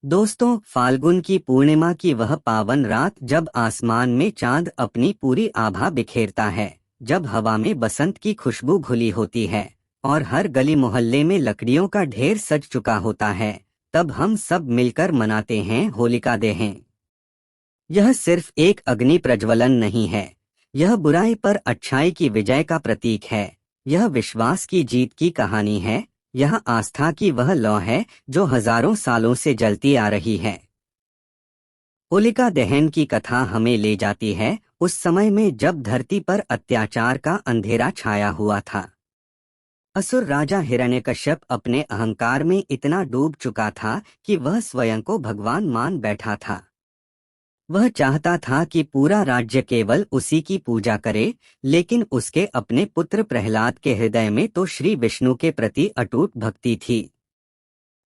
दोस्तों, फाल्गुन की पूर्णिमा की वह पावन रात जब आसमान में चांद अपनी पूरी आभा बिखेरता है, जब हवा में बसंत की खुशबू घुली होती है और हर गली मोहल्ले में लकड़ियों का ढेर सज चुका होता है, तब हम सब मिलकर मनाते हैं होलिका दहन। यह सिर्फ एक अग्नि प्रज्वलन नहीं है, यह बुराई पर अच्छाई की विजय का प्रतीक है। यह विश्वास की जीत की कहानी है। यह आस्था की वह लौ है जो हजारों सालों से जलती आ रही है। होलिका दहन की कथा हमें ले जाती है उस समय में जब धरती पर अत्याचार का अंधेरा छाया हुआ था। असुर राजा हिरण्यकश्यप अपने अहंकार में इतना डूब चुका था कि वह स्वयं को भगवान मान बैठा था। वह चाहता था कि पूरा राज्य केवल उसी की पूजा करे, लेकिन उसके अपने पुत्र प्रहलाद के हृदय में तो श्री विष्णु के प्रति अटूट भक्ति थी।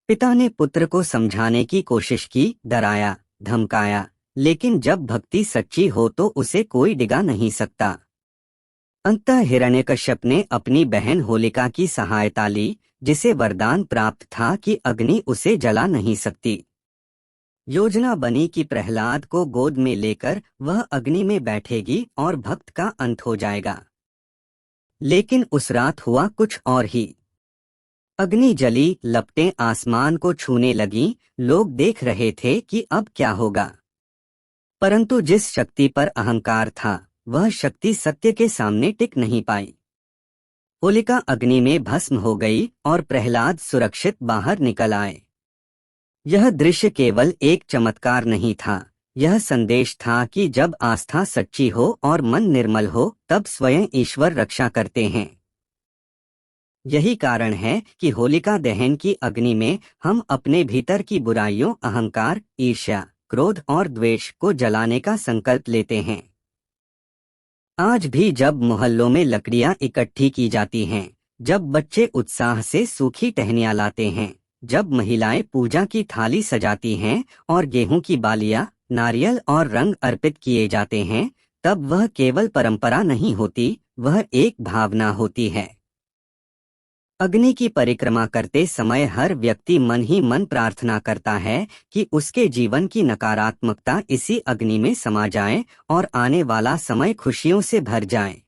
पिता ने पुत्र को समझाने की कोशिश की, डराया, धमकाया, लेकिन जब भक्ति सच्ची हो तो उसे कोई डिगा नहीं सकता। अंततः हिरण्यकश्यप ने अपनी बहन होलिका की सहायता ली, जिसे वरदान प्राप्त था कि अग्नि उसे जला नहीं सकती। योजना बनी कि प्रहलाद को गोद में लेकर वह अग्नि में बैठेगी और भक्त का अंत हो जाएगा। लेकिन उस रात हुआ कुछ और ही। अग्नि जली, लपटें आसमान को छूने लगीं, लोग देख रहे थे कि अब क्या होगा। परंतु जिस शक्ति पर अहंकार था, वह शक्ति सत्य के सामने टिक नहीं पाई। होलिका अग्नि में भस्म हो गई और प्रहलाद सुरक्षित बाहर निकल आए। यह दृश्य केवल एक चमत्कार नहीं था, यह संदेश था कि जब आस्था सच्ची हो और मन निर्मल हो, तब स्वयं ईश्वर रक्षा करते हैं। यही कारण है कि होलिका दहन की अग्नि में हम अपने भीतर की बुराइयों, अहंकार, ईर्ष्या, क्रोध और द्वेष को जलाने का संकल्प लेते हैं। आज भी जब मोहल्लों में लकड़ियां इकट्ठी की जाती हैं, जब बच्चे उत्साह से सूखी टहनियां लाते हैं, जब महिलाएं पूजा की थाली सजाती हैं और गेहूं की बालियां, नारियल और रंग अर्पित किए जाते हैं, तब वह केवल परंपरा नहीं होती, वह एक भावना होती है। अग्नि की परिक्रमा करते समय हर व्यक्ति मन ही मन प्रार्थना करता है कि उसके जीवन की नकारात्मकता इसी अग्नि में समा जाए और आने वाला समय खुशियों से भर जाए।